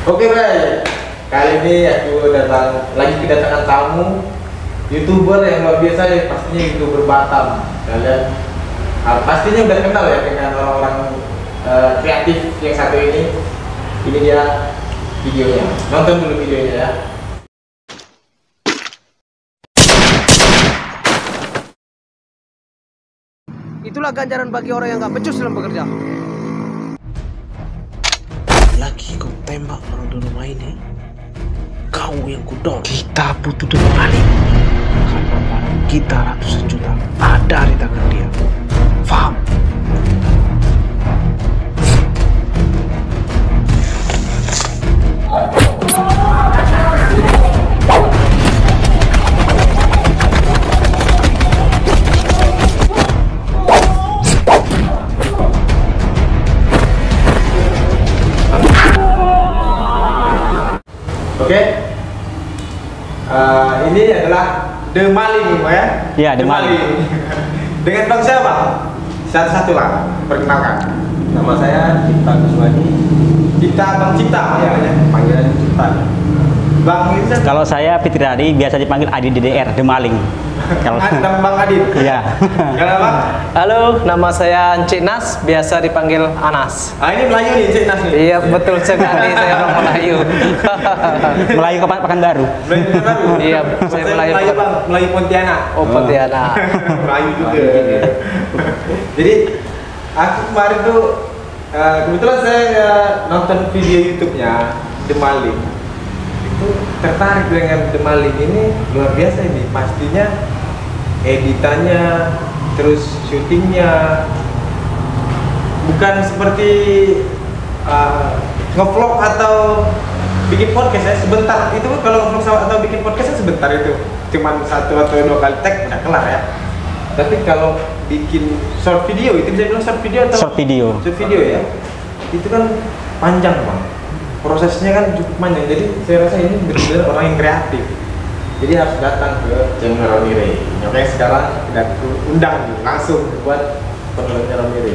Oke Bray, kali ini aku lagi kedatangan tamu YouTuber yang luar biasa ya, pastinya YouTuber Batam. Kalian pastinya udah kenal ya dengan orang-orang kreatif yang satu ini. Ini dia videonya, nonton dulu videonya ya. Itulah ganjaran bagi orang yang gak becus dalam bekerja. Lagi kau tembak orang di rumah ini, kau yang kudor. Kita butuh dengan balik karena barang kita ratusan juta ada di tangan dia. Faham? Oke, ini adalah The Maling, ya? Iya, The Maling. Dengan bang siapa? Satu-satu lah, perkenalkan. Nama saya Cipta Kuswadi. Bang Cipta, ya, Panggilan Cipta. Bang ini Kalau saya Fitri Adi, biasa dipanggil Adi DDR, The Maling. Kalau Bang Adit. Iya. Kalau Bang? Halo, nama saya Encik Nas, biasa dipanggil Anas. Ini Melayu nih, Cik Nas nih. Iya, betul sekali, saya orang Melayu. Melayu ke Pekanbaru. Melayu baru. Iya, saya Melayu. Bang, Melayu Pontianak. Oh, Pontianak. Melayu juga. Jadi aku kemarin tuh kebetulan saya nonton video YouTube-nya The Maling. Itu tertarik dengan The Maling ini, luar biasa ini. Pastinya editannya, terus syutingnya bukan seperti ngevlog atau bikin podcast ya sebentar. Itu kalau ngevlog atau bikin podcastnya sebentar, itu cuman 1 atau 2 kali tag udah kelar ya. Tapi kalau bikin short video, itu bisa bilang short video atau Short video. Short video ya, itu kan panjang Bang, prosesnya kan cukup panjang. Jadi saya rasa ini benar-benar orang yang kreatif, jadi harus datang ke channel Ronire. Oke, sekarang kita undang langsung buat penontonnya Ronire.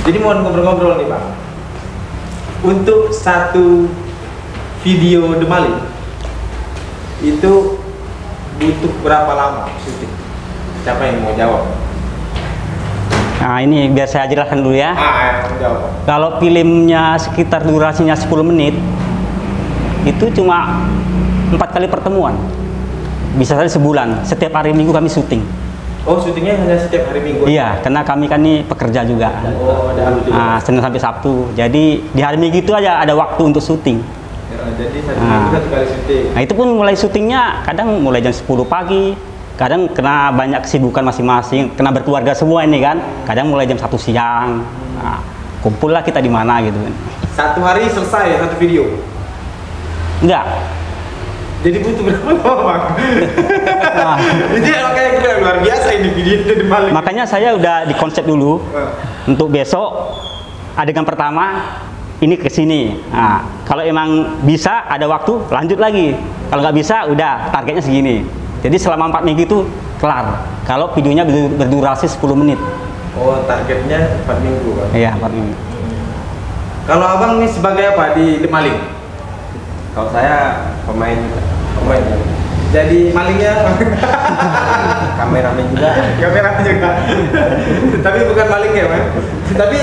Jadi mau ngobrol-ngobrol nih Bang, untuk satu video The Maling itu butuh berapa lama syuting? Siapa yang mau jawab? Nah, ini biar saya jelaskan dulu ya. Mau jawab. Kalau filmnya sekitar durasinya 10 menit, itu cuma 4 kali pertemuan. Bisa saja sebulan, setiap hari Minggu kami syuting. Oh, syutingnya hanya setiap hari Minggu? Iya, karena kami kan ini pekerja juga. Oh, ada Senin sampai Sabtu. Jadi di hari Minggu itu aja ada waktu untuk syuting. jadi satu minggu 1 kali syuting. Nah, itu pun mulai syutingnya kadang mulai jam 10 pagi. Kadang kena banyak kesibukan masing-masing, kena berkeluarga semua ini kan. Kadang mulai jam 1 siang. Nah, kumpullah kita di mana gitu kan. Satu hari selesai satu video? Enggak. Jadi butuh berapa lama Bang? Nah, Ini kayak gue luar biasa ini video The Maling. makanya saya udah dikonsep dulu untuk besok adegan pertama ini ke sini. Nah, kalau emang bisa ada waktu lanjut lagi. Kalau nggak bisa udah targetnya segini. Jadi selama 4 minggu itu kelar. Kalau videonya berdurasi 10 menit. Oh, targetnya 4 minggu Bang? Iya, 4 minggu. Kalau Abang nih sebagai apa di The Maling? Kalau saya pemain Jadi malingnya? kameramen juga. Kamera juga. Tapi bukan maling ya Bang? Tapi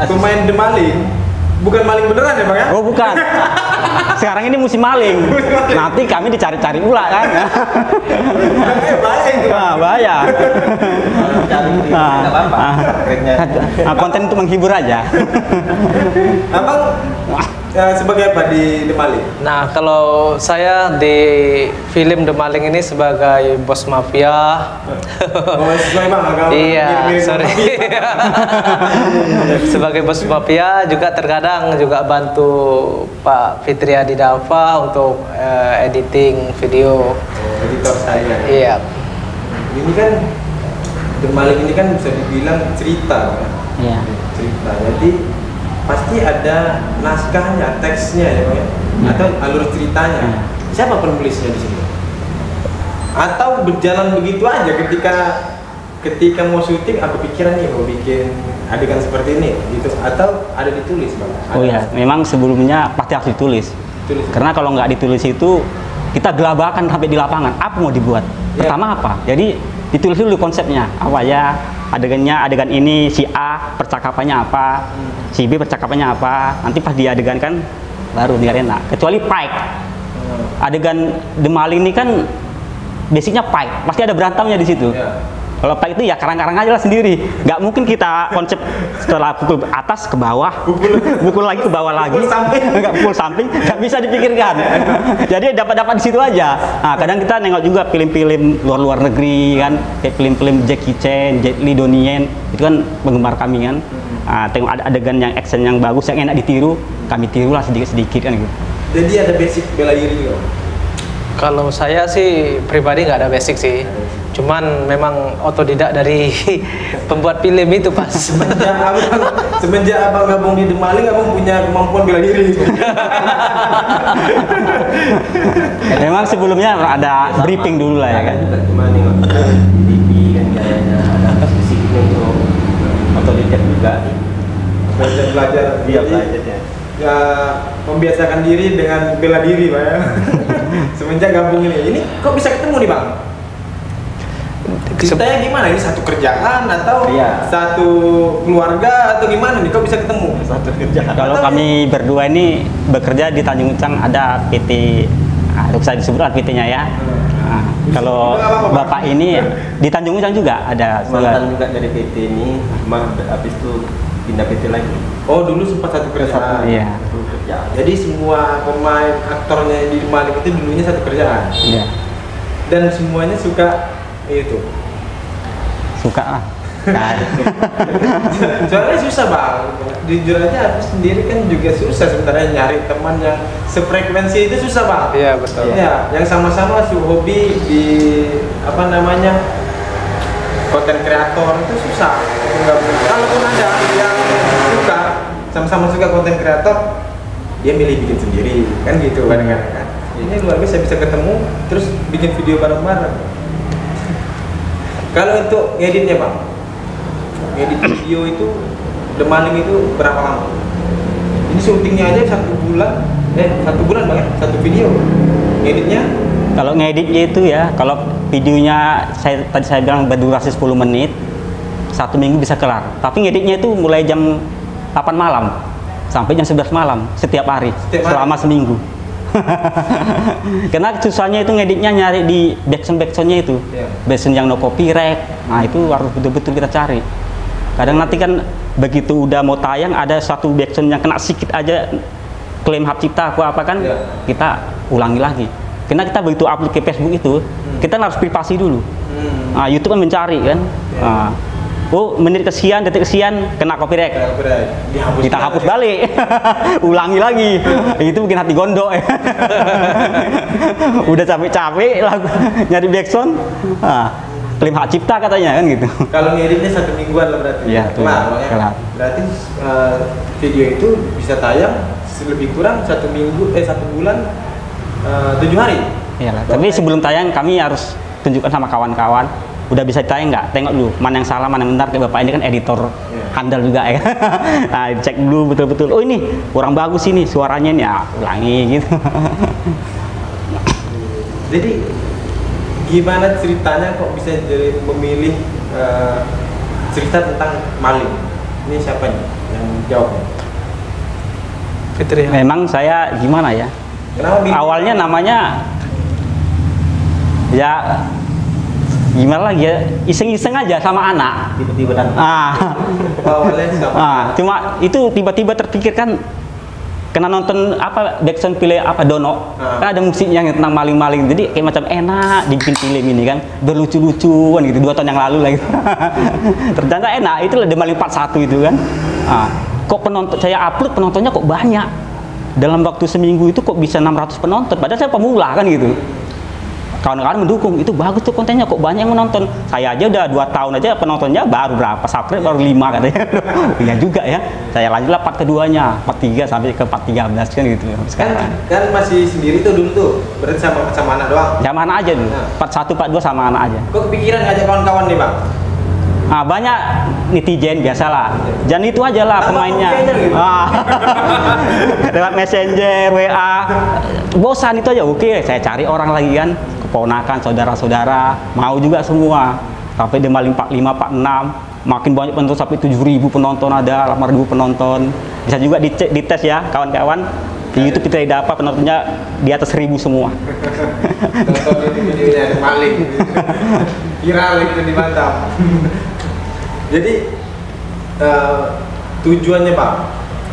pemain The Maling bukan maling beneran ya Bang ya? Oh, bukan. Sekarang ini musim maling. Nanti kami dicari-cari pula kan. Bahaya itu Bang. Nah, bahaya. Tidak apa-apa. Nah, konten untuk menghibur aja. Abang sebagai apa di The Maling? Nah, kalau saya di film The Maling ini sebagai bos mafia. Oh, sesuai Bang agak Iya, mirip-mirip sorry. mafia. Sebagai bos mafia juga terkadang juga bantu Pak Fitri Adi Dava untuk editing video. Editor saya. Iya. Ini kan The Maling ini kan bisa dibilang cerita ya? Iya. Cerita, jadi pasti ada naskahnya, teksnya ya Bang ya? Atau alur ceritanya. Siapa penulisnya di sini? Atau berjalan begitu aja ketika mau syuting aku pikiran nih mau bikin adegan seperti ini gitu atau ada ditulis bang? Oh ya, memang sebelumnya pasti harus ditulis. Tulis. Karena kalau nggak ditulis itu kita gelabakan sampai di lapangan. Apa mau dibuat? Iya. Pertama apa? Jadi ditulis dulu konsepnya. Apa ya? Adegannya, adegan ini si A percakapannya apa, si B percakapannya apa. Nanti pas di adegan kan baru biar enak. Kecuali fight. Adegan The Maling ini kan basicnya fight. Pasti ada berantamnya di situ. Iya. Kalau fight itu ya karang-karang aja lah sendiri. Nggak mungkin kita konsep setelah pukul atas ke bawah, pukul lagi ke bawah lagi, nggak pukul samping, nggak bisa dipikirkan. Jadi dapat di situ aja. Nah, kadang kita nengok juga film-film luar negeri kan, kayak film-film Jackie Chan, Jet Li, Donnie Yen, itu kan penggemar kami kan. Nah, tengok ada adegan yang action yang bagus, yang enak ditiru, kami tirulah sedikit-sedikit kan gitu. Jadi ada basic bela diri juga. Kalau saya sih pribadi nggak ada basic sih. Cuman memang otodidak dari pembuat film itu pas. Semenjak abang gabung di The Maling, abang punya kemampuan bela diri. Memang sebelumnya ada briefing dulu lah ya kan. Juga cuma nengok TV kan gayanya ada fisiknya untuk otodidak juga. Belajar Dia belajarnya. ya membiasakan diri dengan bela diri pak ya. Semenjak gabung ini kok bisa ketemu nih bang? Ceritanya gimana? Ini satu kerjaan atau Iya. satu keluarga atau gimana nih? Kok bisa ketemu? Satu kerjaan. Kalau kami berdua ini bekerja di Tanjung Ucang ada PT, bisa disebut PT-nya ya. Nah, kalau Nggak apa-apa, Pak. Bapak ini di Tanjung Ucang juga ada. Mantan juga dari PT ini, cuma habis itu pindah PT lagi. Oh dulu sempat satu kerjaan. Iya. Satu kerjaan. Jadi semua pemain aktornya di Maling itu dulunya satu kerjaan. Iya. Dan semuanya suka itu. Suka lah. Kan. Soalnya susah bang. Jujur aja aku sendiri kan juga susah sebenarnya nyari teman yang sefrekuensi itu susah bang. Iya betul. Iya, yang sama-sama hobi di apa namanya konten kreator itu susah. Kalaupun ada yang suka sama-sama suka konten kreator, dia milih bikin sendiri kan gitu kadang-kadang kan. Ini luar biasa bisa ketemu terus bikin video bareng-bareng. Kalau untuk ngeditnya bang, ngedit video itu The Maling itu berapa lama? Ini syutingnya aja 1 bulan, 1 bulan bang ya, 1 video. Ngeditnya? Kalau ngeditnya itu ya, kalau videonya tadi saya bilang berdurasi 10 menit, 1 minggu bisa kelar. Tapi ngeditnya itu mulai jam 8 malam sampai jam 11 malam setiap hari, selama seminggu. Karena susahnya itu ngeditnya nyari di backsound-backsoundnya itu, backsound yang no copyright. Nah itu harus betul-betul kita cari. Kadang nanti kan begitu udah mau tayang ada satu backsound yang kena sedikit aja klaim hak cipta apa kan, kita ulangi lagi. Karena kita begitu upload ke Facebook itu, kita harus privasi dulu. Nah, YouTube kan mencari kan. Nah, oh menit kesekian, detik kesekian kena copyright. Kita hapus balik. Ulangi lagi. Itu bikin hati gondok. Udah capek-capek nyari backsound. Nah, klaim hak cipta katanya kan gitu. Kalau ngeditnya 1 mingguan lah berarti. Iya, kelar. Berarti video itu bisa tayang lebih kurang 1 minggu 1 bulan 7 hari. Iyalah. Tapi sebelum tayang kami harus tunjukkan sama kawan-kawan. Udah bisa ditayang nggak? Tengok dulu mana yang salah, mana yang benar. Kayak bapak ini kan editor handal juga ya. Nah, cek dulu betul-betul. Oh ini kurang bagus ini suaranya nih, ya, ulangi gitu. Jadi gimana ceritanya kok bisa jadi memilih cerita tentang maling? Ini siapa nih yang jawab? Fitri. Memang saya gimana ya? Kenapa milih? Awalnya namanya ya gimana lagi ya, iseng-iseng aja sama anak. Tiba-tiba dan Awalnya siapa? Cuma itu tiba-tiba terpikirkan kena nonton apa backsound film apa Dono, kan ada musiknya yang tentang maling-maling, jadi kayak macam enak dibikin film ini kan, berlucu-lucuan gitu 2 tahun yang lalu lah gitu. Ternyata enak, itu The Maling Part 1 itu kan. Kok penonton saya upload penontonnya kok banyak, dalam waktu seminggu itu kok bisa 600 penonton, padahal saya pemula kan gitu. Kawan-kawan mendukung, itu bagus tuh kontennya, kok banyak yang menonton. Saya aja udah 2 tahun aja penontonnya baru berapa, subscribe baru 5 katanya. Iya juga ya, saya lanjutlah part keduanya, part 3 sampai ke part 13 kan gitu sekarang. Kan masih sendiri tuh dulu tuh, berarti sama anak doang? Sama anak aja dulu, part 1, part 2 sama anak aja. Kok kepikiran ngajak kawan-kawan nih bang? Banyak netizen biasalah. Jangan itu aja lah pemainnya. Gitu. Lewat Messenger, WA. Bosan itu aja. Oke, saya cari orang lagi kan, keponakan, saudara-saudara, mau juga semua. Sampai dia maling 45, 46, makin banyak penonton sampai 7.000 penonton ada, 8.000 penonton. Bisa juga dites ya kawan-kawan. Di YouTube kita dapat penontonnya di atas 1.000 semua. Tonton itu videonya maling. Viral itu di Batam. Jadi tujuannya Pak,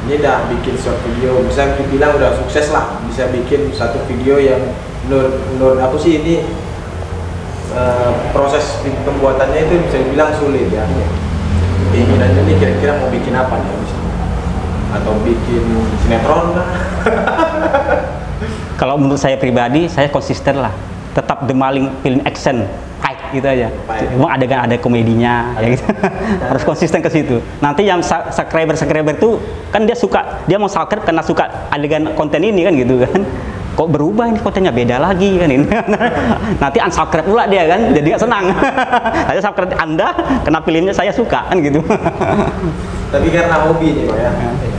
ini udah bikin short video, bisa dibilang udah sukses lah, bisa bikin satu video yang menurut aku sih ini proses pembuatannya itu bisa dibilang sulit ya. Keinginannya ini kira-kira mau bikin apa nih abis ini? Atau bikin sinetron kah? Kalau menurut saya pribadi, saya konsisten lah, tetap The Maling film action, fight gitu aja. Emang ada komedinya, ya gitu. Harus konsisten ke situ. Nanti yang subscriber tuh kan dia mau subscribe karena suka adegan konten ini kan gitu kan. Kok berubah ini kontennya beda lagi kan ini. Nanti unsubscribe pula dia kan, jadi nggak senang. Saya subscribe Anda karena filmnya saya suka kan gitu. Tapi karena hobi nih Pak ya,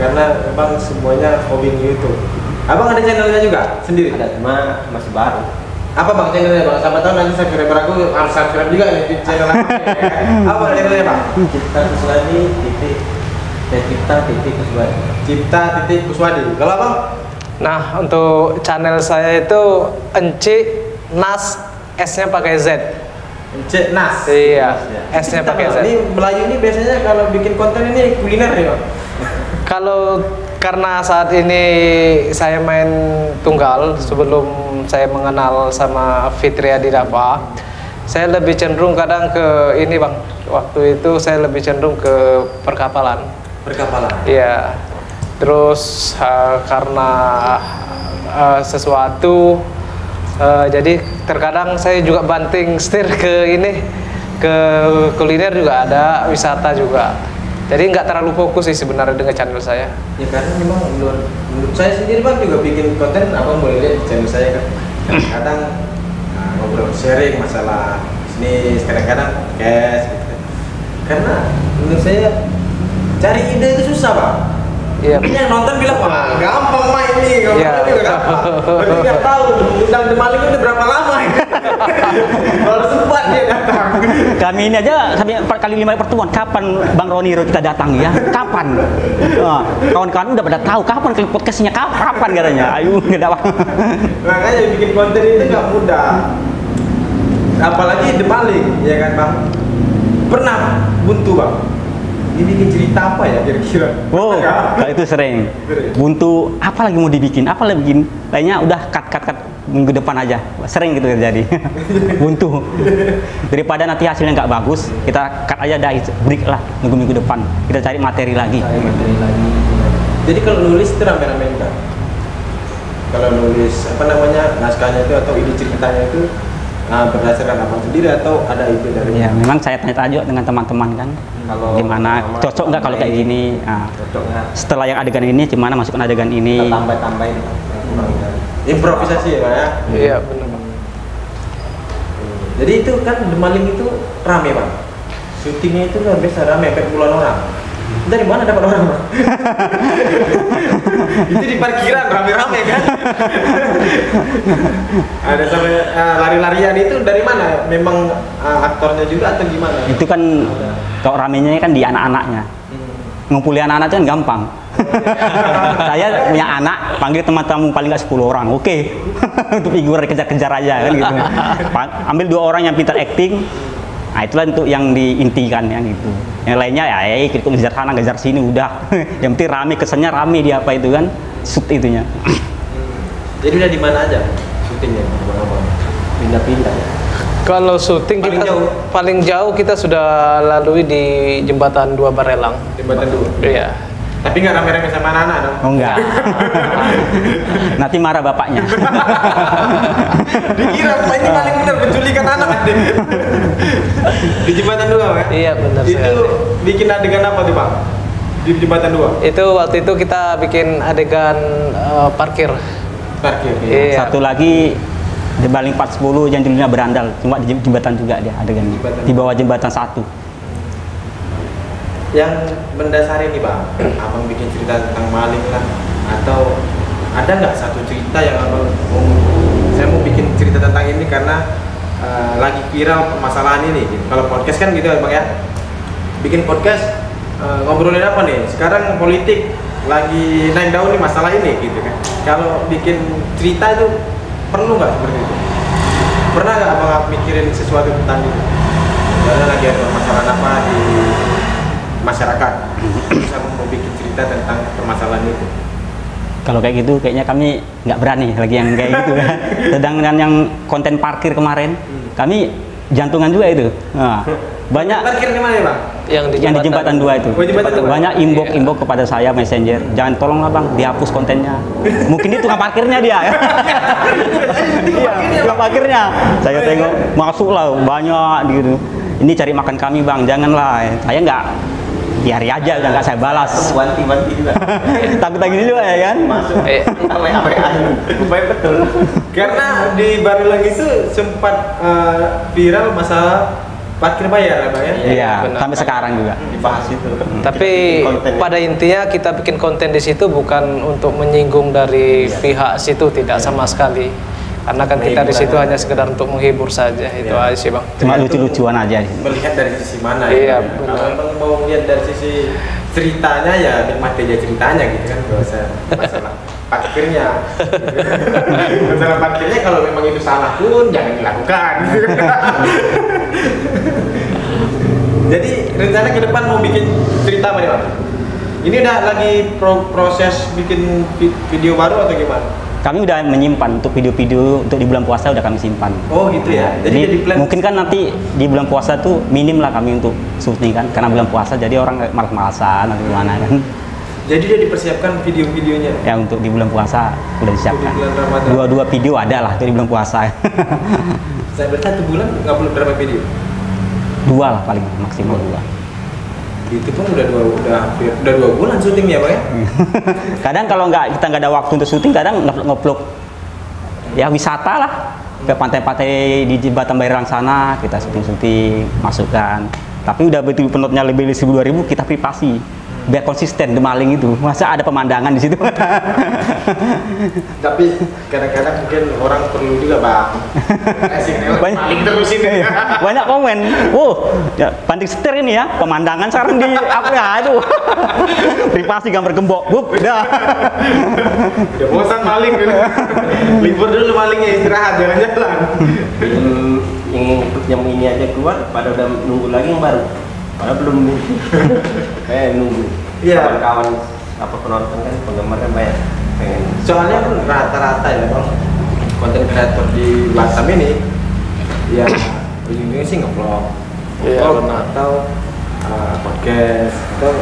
karena memang semuanya hobi YouTube. Abang ada channelnya juga sendiri? Ada, cuma masih baru. Apa Bang channelnya Bang? Sama tahu nanti subscriber aku harus subscribe juga nih di channel aku. Apa channelnya Bang? Cipta Kuswadi titik Kuswadi. Cipta titik Kuswadi. Kalau Abang? Nah, untuk channel saya itu Enci Nas, S-nya pakai Z. Cek Nas. Iya, S-nya pakai Z. Ini Melayu ini biasanya kalau bikin konten ini kuliner nih Bang. Kalau karena saat ini saya main tunggal, sebelum saya mengenal sama Fitria Didafa, saya lebih cenderung kadang ke ini Bang. Waktu itu saya lebih cenderung ke perkapalan. Perkapalan. Iya. Terus karena sesuatu, jadi terkadang saya juga banting setir ke ini, ke kuliner juga ada, wisata juga. Jadi nggak terlalu fokus sih sebenarnya dengan channel saya. Ya karena memang menurut saya sendiri Bang juga bikin konten, Abang boleh lihat di channel saya kan. Kadang ngobrol sharing masalah bisnis, kadang-kadang cash gitu. Karena menurut saya cari ide itu susah Bang. Iya. Ini yang nonton bilang wah gampang mah ini, Iya. juga gampang. Berarti nggak tahu undang The Maling itu berapa lama ini. Kalau sempat dia datang. Kami ini aja sampai 4 kali 5 pertemuan. Kapan Bang Roni kita datang ya? Kapan? Kawan-kawan udah pada tahu kapan kali podcastnya kapan katanya. Ayo nggak ada. Makanya bikin konten itu nggak mudah. Apalagi The Maling, ya kan Bang? Pernah buntu Bang? Ini bikin cerita apa ya kira-kira? Oh, kalau itu sering. Buntu, apa lagi mau dibikin? Apa lagi bikin? Lainnya udah cut minggu depan aja. Sering gitu terjadi. Buntu. Daripada nanti hasilnya nggak bagus, kita cut aja, dah break lah. Minggu depan kita cari materi lagi. Jadi kalau nulis itu rame-rame enggak? Kalau nulis apa namanya naskahnya itu atau ide ceritanya itu berdasarkan Abang sendiri atau ada itu dari? Ya, memang saya tanya-tanya dengan teman-teman kan. Kalau Gimana cocok nggak kalau kayak gini? Cocok nggak? Setelah yang adegan ini, gimana masukkan adegan ini? Kita tambah-tambahin. Improvisasi ya Pak ya? Iya benar Bang. Jadi itu kan The Maling itu rame Bang. Syutingnya itu luar biasa rame, sampai puluhan orang. Dari mana dapat orang Bang? Itu di parkiran rame-rame kan? Ada sampai lari-larian itu dari mana? Memang aktornya juga atau gimana? Itu kan kalau ramenya kan di anak-anaknya. Ngumpulin anak-anak itu kan gampang. Saya punya anak, panggil teman-teman paling nggak 10 orang, oke. Untuk figur kejar-kejar aja kan gitu. Ambil 2 orang yang pintar acting. Nah itulah untuk yang diintikan ya gitu. Yang lainnya ya ikut ngejar sana ngejar sini udah. Yang penting rame, kesannya rame di apa itu kan shoot itunya. Jadi udah di mana aja syutingnya Bang? Pindah-pindah ya. Kalau syuting Paling kita jauh? paling jauh kita sudah lalui di Jembatan 2 Barelang. Jembatan 2. Iya. Tapi nggak rame-rame sama anak-anak dong? Oh enggak. Nanti marah bapaknya. Dikira Pak ini paling benar penculikan anak kan? Di Jembatan 2 Pak? Iya benar Itu sekali. bikin adegan apa tuh Pak? Di Jembatan 2? Itu waktu itu kita bikin adegan parkir. Parkir. Iya. Satu lagi di Baling 410 yang dulunya berandal, cuma di jembatan juga dia adegannya. Jembatan. Di bawah jembatan 1. Yang mendasari nih bang, abang bikin cerita tentang maling lah, atau ada nggak satu cerita yang abang saya mau bikin cerita tentang ini karena lagi viral permasalahan ini gitu. Kalau podcast kan gitu ya bang ya, bikin podcast ngobrolin apa nih, sekarang politik lagi naik daun nih masalah ini gitu kan. Kalau bikin cerita itu perlu nggak seperti itu? Pernah nggak abang mikirin sesuatu tentang itu? Karena lagi ada permasalahan apa di masyarakat, bisa mau bikin cerita tentang permasalahan itu. Kalau kayak gitu kayaknya kami nggak berani lagi yang kayak gitu ya. Sedangkan yang konten parkir kemarin, kami jantungan juga itu. Nah, banyak Parkir di mana ya bang? Yang di jembatan 2 itu. Oh, jembatan dua. Banyak inbox kepada saya messenger, jangan tolonglah bang dihapus kontennya. Mungkin itu tukang parkirnya dia ya. Iya, tukang parkirnya. Saya tengok masuklah banyak gitu. Ini cari makan kami bang, janganlah. Saya nggak, biari aja, udah nggak saya balas. Wanti-wanti juga. Takut lagi dulu ya kan? Masuk. Rupanya betul. Karena di Barulang itu sempat viral masalah parkir bayar ya bang ya? Iya, benar. sampai sekarang juga. Dibahas itu. Tapi Kita bikin konten ya. pada intinya kita bikin konten di situ bukan untuk menyinggung dari pihak situ, tidak sama sekali. Karena kan kita di situ hanya sekedar untuk menghibur saja, itu aja sih bang. Cuma lucu-lucuan aja. Melihat dari sisi mana Iya, ya? benar. Kalau emang mau lihat dari sisi ceritanya ya nikmati aja ceritanya gitu kan, gak usah masalah parkirnya. Masalah parkirnya kalau memang itu salah pun jangan dilakukan. Jadi rencana ke depan mau bikin cerita apa nih bang? Ini udah lagi proses bikin video baru atau gimana? Kami udah menyimpan untuk video-video untuk di bulan puasa, udah kami simpan. Oh gitu ya. Jadi di plan mungkin kan nanti di bulan puasa tuh minim lah kami untuk syuting kan, karena bulan puasa jadi orang malas-malasan atau gimana kan. Jadi dia dipersiapkan video-videonya. Ya untuk di bulan puasa udah disiapkan. Di bulan Ramadan. Dua video ada lah untuk di bulan puasa. Saya berarti 1 bulan nggak perlu berapa video? 2 lah paling maksimal 2. Itu pun udah 2 bulan syutingnya bang ya? Kadang kalau kita nggak ada waktu untuk syuting, kadang ngeplok ya wisata lah ke pantai-pantai di Jembatan Bairang sana, kita syuting masukkan. Tapi udah betul penontonnya lebih dari 1.000-2.000 kita privasi biar konsisten The Maling itu. Masa ada pemandangan di situ? Tapi kadang-kadang mungkin orang perlu juga bang. Maling terus ini. Banyak komen, ya, banting setir ini ya, pemandangan sekarang di apa ya, aduh. Privasi gambar gembok, udah. Udah bosan maling dulu. Libur dulu malingnya, istirahat jalan-jalan. Film yang ini aja keluar, pada udah nunggu lagi yang baru. Padahal belum nunggu. Iya. Kawan-kawan apa penonton kan, penggemar kan banyak pengen. Soalnya pun rata-rata ya bang, konten kreator di Batam ini ya ujung-ujungnya sih nge-vlog, Iya, benar. atau podcast, atau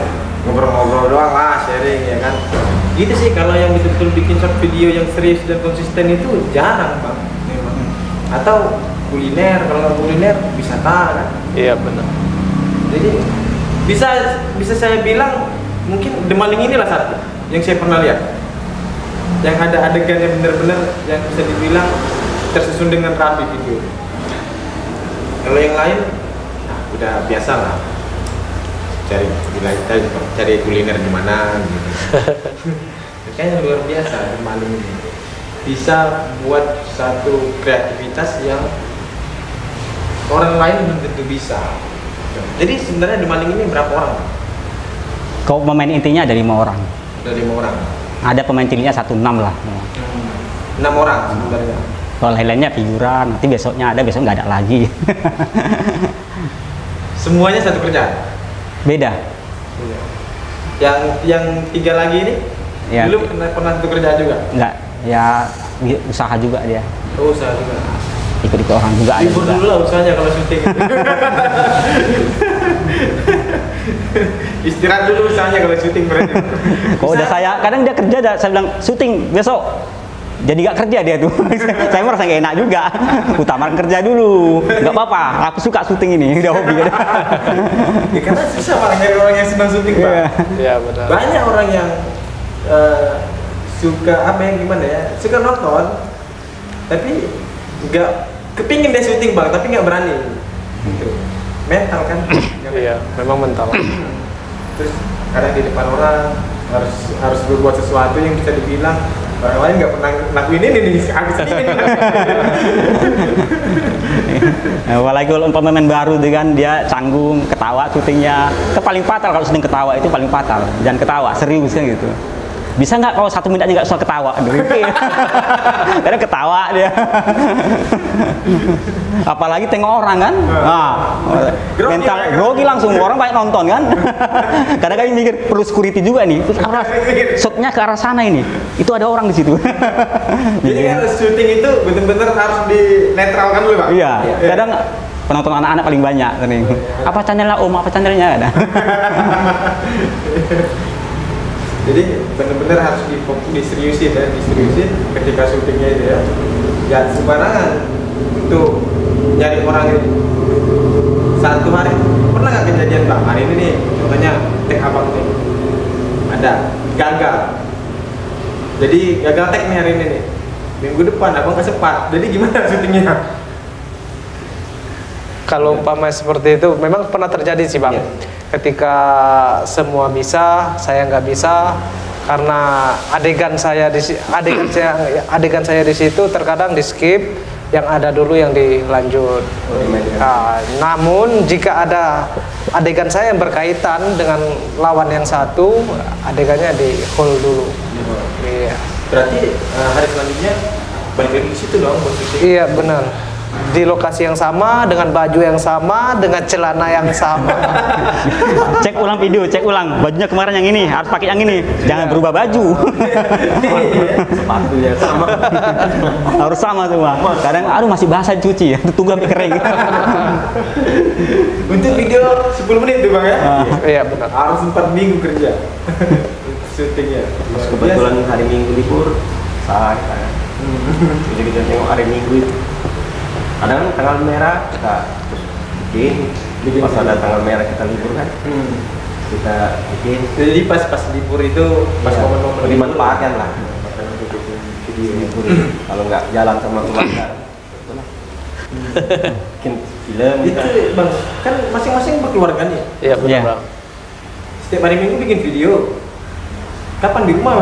ngobrol-ngobrol doang lah, sharing ya kan. Gitu sih, kalau yang betul-betul bikin short video yang serius dan konsisten itu jarang bang memang. Atau kuliner, kalau nggak kuliner wisata kan. Iya benar. Jadi bisa saya bilang mungkin The Maling inilah satu yang saya pernah lihat, yang ada adegan yang benar-benar yang bisa dibilang tersusun dengan rapi video. Kalau yang lain, nah, udah biasa lah, cari kuliner di mana gitu. Kayaknya luar biasa The Maling ini bisa buat satu kreativitas yang orang lain belum tentu bisa. Jadi sebenarnya The Maling ini berapa orang? Kalau pemain intinya ada 5 orang. Ada 5 orang. Ada pemain ciliknya 1-6 lah. 6 orang sebenarnya. Kalau lain-lainnya figuran, nanti besoknya ada, besok nggak ada lagi. Semuanya satu kerjaan. Beda. Yang 3 lagi ini Ya. dulu pernah satu kerjaan juga. Nggak, ya usaha juga dia. Oh, usaha juga. Ikut-ikut orang juga ada Libur juga. dulu lah usahanya kalau syuting. Istirahat dulu usahanya kalau syuting berarti. Kalau udah kadang dia kerja, saya bilang syuting besok. Jadi nggak kerja dia tuh. Saya merasa nggak enak juga. Utamakan kerja dulu. Nggak apa-apa. Aku suka syuting ini. Udah hobi. Ya, karena susah malah nyari orang yang senang syuting, Pak. Iya benar. Banyak orang yang suka apa ya, gimana ya, suka nonton tapi nggak kepingin dia syuting bang, tapi nggak berani gitu. Mental kan. Iya, memang mental. terus kadang di depan orang harus berbuat sesuatu yang bisa dibilang orang lain nggak pernah lakuin ini nih, aku sedih. Apalagi kalau pemain baru tuh kan dia canggung, ketawa syutingnya, itu paling fatal kalau syuting ketawa itu paling fatal. Jangan ketawa, serius kan gitu. Bisa nggak kalau 1 menit aja nggak usah ketawa? Karena ketawa dia. Apalagi tengok orang kan, mental grogi langsung, orang banyak nonton kan. Kadang kami mikir perlu security juga nih, shotnya ke arah sana ini, itu ada orang di situ. Jadi kan syuting itu benar-benar harus dinetralkan dulu Pak? Iya, kadang penonton anak-anak paling banyak. Apa channelnya Om, apa channelnya ada. Jadi benar-benar harus diseriusin ketika syutingnya itu ya. Jangan sembarangan untuk nyari orang itu. Satu hari pernah nggak kejadian Bang? Hari ini nih, contohnya tag abang nih ada gagal. Jadi gagal tag nih hari ini nih. Minggu depan abang kesempat. Jadi gimana syutingnya? Kalau umpama seperti itu memang pernah terjadi sih Bang. Ketika semua bisa, saya nggak bisa karena adegan saya di situ terkadang di skip, yang ada dulu yang dilanjut. Namun jika ada adegan saya yang berkaitan dengan lawan yang satu, adegannya di hold dulu. Iya. Berarti hari selanjutnya balik lagi ke situ dong buat syuting? Iya benar. Di lokasi yang sama, dengan baju yang sama, dengan celana yang sama. Cek ulang video, cek ulang bajunya kemarin yang ini, harus pakai yang ini, jangan berubah baju. Sepatunya sama. Harus sama semua. Kadang aduh masih basah cuci ya, tunggu sampai kering. Untuk video 10 menit tuh Bang ya? Iya benar. Harus 4 minggu kerja syutingnya. Terus kebetulan hari Minggu libur, salah kita. Jadi kita tengok hari Minggu itu. Kadang tanggal merah kita bikin pas ada tanggal merah kita libur kan, kita bikin. Jadi pas libur itu pas momen-momen dimanfaatkan lah video libur. Kalau nggak jalan sama keluarga, bikin film. Itu Bang, kan masing-masing berkeluarga nih. Iya benar Bang. Setiap hari Minggu bikin video. Kapan di rumah?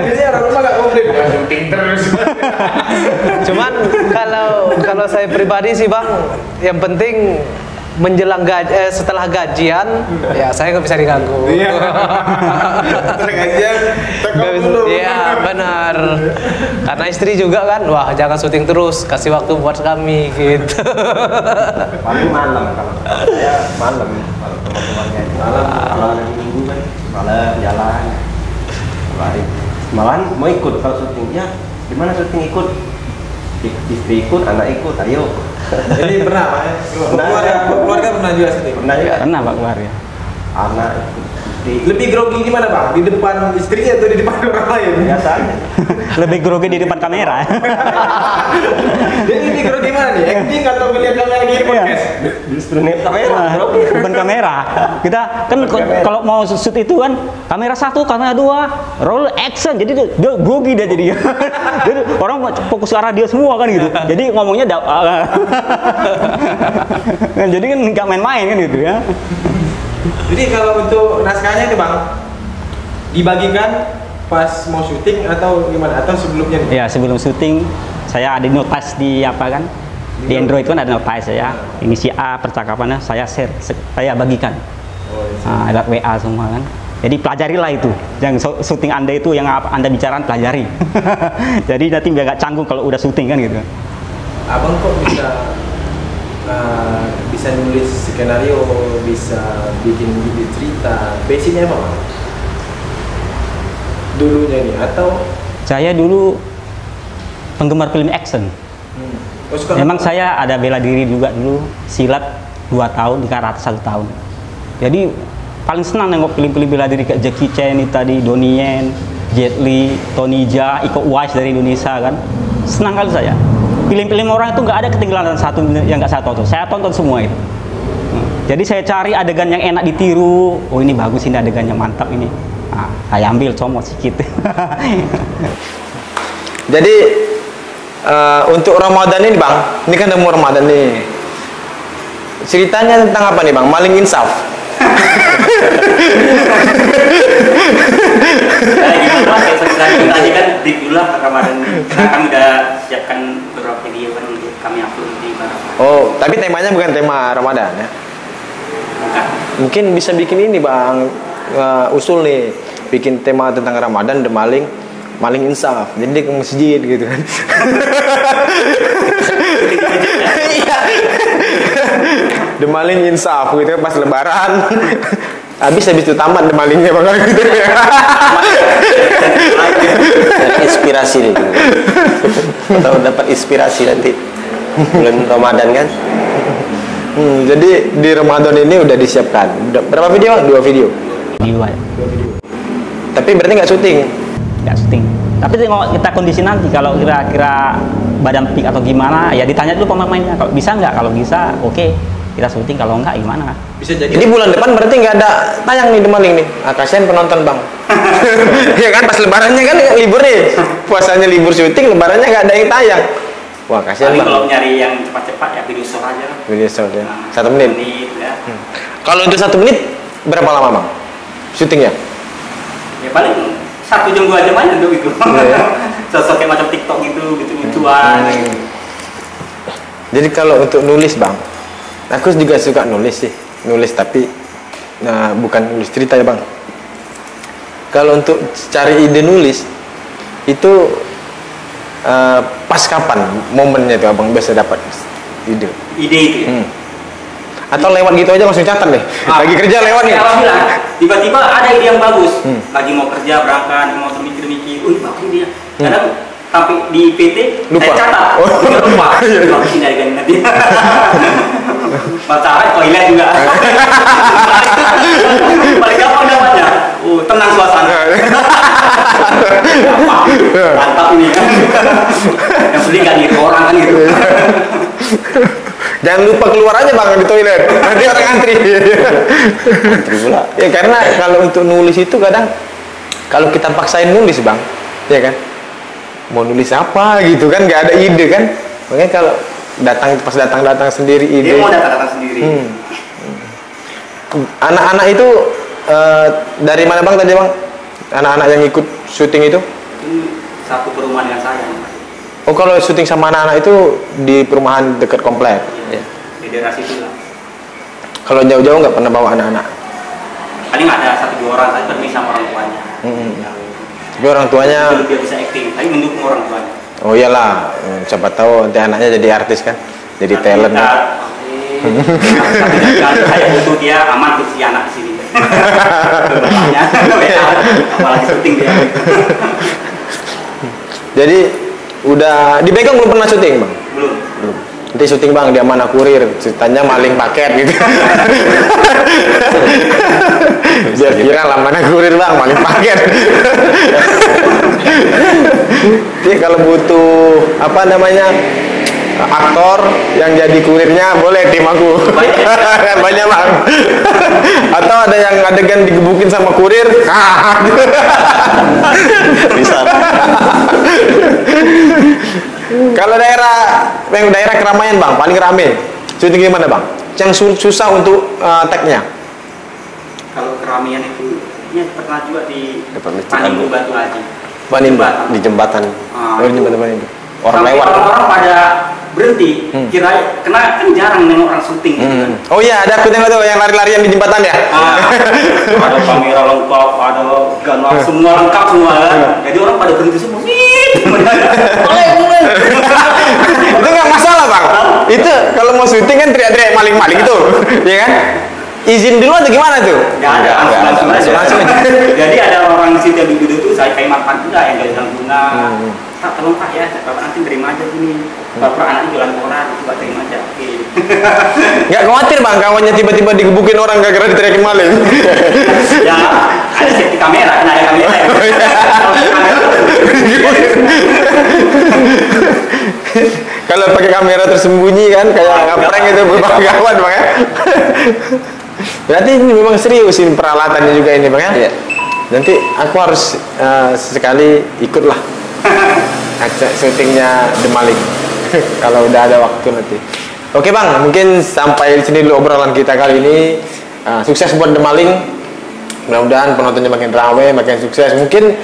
Jadi orang rumah nggak komplain, syuting terus. Cuman kalau saya pribadi sih Bang, yang penting menjelang setelah gajian ya saya nggak bisa diganggu. Iya. Setelah gajian tekok dulu. Iya benar. Karena istri juga kan, wah jangan syuting terus, kasih waktu buat kami gitu. Paling malam kalau saya malam kalau teman-temannya itu kalau hari Minggu kan malam jalan lari. Malahan mau ikut kalau syutingnya, gimana syuting ikut? Istri ikut, anak ikut, ayo. Jadi pernah Pak ya? Keluarga pernah juga sih? Pernah juga. Pernah Pak keluarga. Anak lebih grogi gimana Pak? Di depan istri atau di depan orang lain? biasa aja. Lebih grogi di depan kamera. Jadi lebih grogi gimana nih? Acting atau melihat kamera lagi di podcast? Justru nih kamera. Bukan kamera. Kita kan kalau mau shoot itu kan kamera 1, kamera 2, roll action. Jadi dia grogi dia jadi. Jadi orang fokus ke arah dia semua kan gitu. Jadi ngomongnya jadi kan nggak main-main kan gitu ya. Jadi kalau untuk naskahnya itu Bang, dibagikan pas mau syuting atau gimana? Atau sebelumnya nih? Ya sebelum syuting saya ada notice di apa kan? Di Android kan ada notice ya. Ini si A percakapannya saya share, saya bagikan. Lewat WA semua kan. Jadi pelajarilah itu. Yang syuting Anda itu yang apa Anda bicarakan pelajari. Jadi nanti biar gak canggung kalau udah syuting kan gitu. Abang kok bisa nulis skenario, bisa bikin video cerita, basicnya apa Bang? Dulunya nih atau? Saya dulu penggemar film action. Memang saya ada bela diri juga dulu, silat 2 tahun, di karate 1 tahun. Jadi paling senang nengok film-film bela diri kayak Jackie Chan itu tadi, Donnie Yen, Jet Li, Tony Jaa, Iko Uwais dari Indonesia kan. Senang kali saya. Film-film orang itu nggak ada ketinggalan satu yang nggak saya tonton. Saya tonton semua itu. Jadi saya cari adegan yang enak ditiru. Oh ini bagus, ini adegannya mantap ini. Nah, saya ambil comot sedikit. Jadi untuk Ramadan ini Bang, ini kan udah mau Ramadan nih. ceritanya tentang apa nih bang? Maling insaf. Gimana kayak seperti tadi kan dikulah Ramadan ini. Karena kami udah siapkan beberapa video kan untuk kami upload di Ramadan. Oh, tapi temanya bukan tema Ramadan ya? Bukan. Mungkin bisa bikin ini bang, usul nih, bikin tema tentang Ramadan, The Maling insaf. Jadi dia ke masjid gitu kan. Iya. The Maling insaf gitu kan pas lebaran. Habis itu tamat The Malingnya bang gitu ya. Inspirasi nih. Atau dapat inspirasi nanti bulan Ramadan kan. Jadi di Ramadan ini udah disiapkan. Berapa video? 2 video. Di luar. Tapi berarti nggak syuting. Nggak syuting. Tapi tengok kita kondisi nanti kalau kira-kira badan peak atau gimana, ya ditanya dulu pemainnya. Kalau bisa nggak? Kalau bisa, oke. Kita syuting. Kalau nggak, gimana? Bisa jadi. Jadi bulan depan berarti nggak ada tayang nih The Maling nih. Kasihan penonton bang. Ya kan pas lebarannya kan libur nih. Puasanya libur syuting, lebarannya nggak ada yang tayang. Wah kasihan bang. Kalau nyari yang cepat-cepat ya video short aja. Video short ya. Nah, 1 menit. Ya. Kalau untuk 1 menit berapa lama bang? Syutingnya? Ya paling 1 jam 2 jam aja tuh itu. Sosok kayak macam TikTok gitu, lucuan. Jadi kalau untuk nulis bang, aku juga suka nulis sih, nulis tapi bukan nulis cerita ya bang. Kalau untuk cari ide nulis itu pas kapan momennya tuh abang biasa dapat ide? Ide itu ya? Atau lewat gitu aja langsung catat nih. Lagi kerja lewat nih. Alhamdulillah, tiba-tiba ada ide yang bagus. Lagi mau kerja berangkat, mau mikir-mikir, bagus dia. Kadang sampai di PT lupa. saya catat, lupa. Bagus ini dari nanti. Masalah toilet juga. Paling gampang dapatnya. Tenang suasana. Mantap ini kan. Yang beli nggak nih orang kan gitu. Jangan lupa keluar aja bang di toilet. Nanti orang antri. Antri pula. Ya karena kalau untuk nulis itu kadang kalau kita paksain nulis bang, ya kan, mau nulis apa gitu kan, nggak ada ide kan. Makanya kalau pas datang sendiri ide. Dia mau datang sendiri. Anak-anak itu dari mana bang tadi bang? Anak-anak yang ikut syuting itu? Satu perumahan dengan saya. Oh kalau syuting sama anak-anak itu di perumahan dekat komplek? Ya. Di daerah situ lah. Kalau jauh-jauh nggak pernah bawa anak-anak? Paling ada 1-2 orang saja pergi sama orang tuanya. Tapi orang tuanya? Dia bisa acting, tapi mendukung orang tuanya. Oh iyalah, siapa tahu nanti anaknya jadi artis kan, jadi talent. Saya butuh dia aman tuh si anak di sini. Bapaknya, apalagi syuting dia. Jadi udah dipegang belum pernah syuting bang? Belum. Nanti syuting bang di Amanah Kurir, ceritanya maling paket gitu. Biar kira lah Amanah Kurir bang, maling paket. Jadi kalau butuh apa namanya aktor yang jadi kurirnya boleh tim aku. Banyak bang. Atau ada yang adegan digebukin sama kurir. Bisa. Kalau daerah keramaian bang, paling rame syuting gimana bang? Yang susah untuk tag-nya? Kalau keramaian itu, ya pernah juga di Depan masjid Panimbu Batu Haji. di jembatan. Oh, di jembatan itu. Orang Sampai lewat. Orang pada berhenti, kira kena kan jarang nengok orang syuting. Gitu. Oh iya, ada aku tengok tuh yang lari-larian di jembatan ya. Ada kamera lengkap, ada gun semua lengkap semua kan. Jadi orang pada berhenti semua. Itu nggak masalah bang. Itu kalau mau syuting kan teriak-teriak maling-maling itu, ya kan? Izin dulu atau gimana tuh? Nggak ada, langsung aja. Jadi ada orang di situ yang duduk tuh, saya kayak makan juga yang dari guna. Tak tolong pak ya, bapak nanti terima aja gini. Bapak anaknya jualan koran, coba terima aja. Oke. Nggak khawatir bang, kawannya tiba-tiba digebukin orang gara-gara diteriakin maling. Ya, ada safety kamera, kan ada kamera. Kalau pakai kamera tersembunyi kan kayak ngeprank itu berpengalaman bang ya. Berarti ini memang serius ini peralatannya juga ini bang ya. Iya. Nanti aku harus sekali ikutlah ajak syutingnya The Maling. Kalau udah ada waktu nanti. Oke Bang, mungkin sampai di sini dulu obrolan kita kali ini. Sukses buat The Maling. Mudah-mudahan penontonnya makin ramai, makin sukses. Mungkin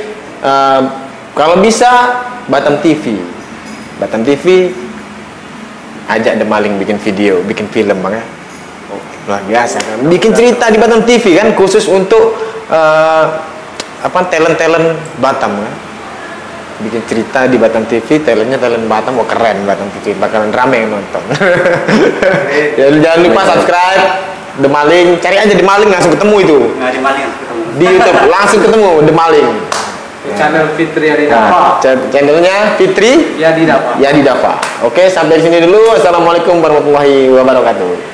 kalau bisa Batam TV ajak The Maling bikin video, bikin film Bang ya. Luar biasa kan. Bikin cerita di Batam TV kan khusus untuk talent Batam kan. Bikin cerita di Batam TV, talentnya talent Batam, keren Batam TV, bakalan rame yang nonton. Ya, jangan lupa subscribe The Maling, cari aja The Maling langsung ketemu itu. Nah, di Maling ketemu. Di YouTube langsung ketemu The Maling. Channel Fitri Yadidava. Channelnya Fitri Yadidava. Yadidava. Oke, sampai di sini dulu. Assalamualaikum warahmatullahi wabarakatuh.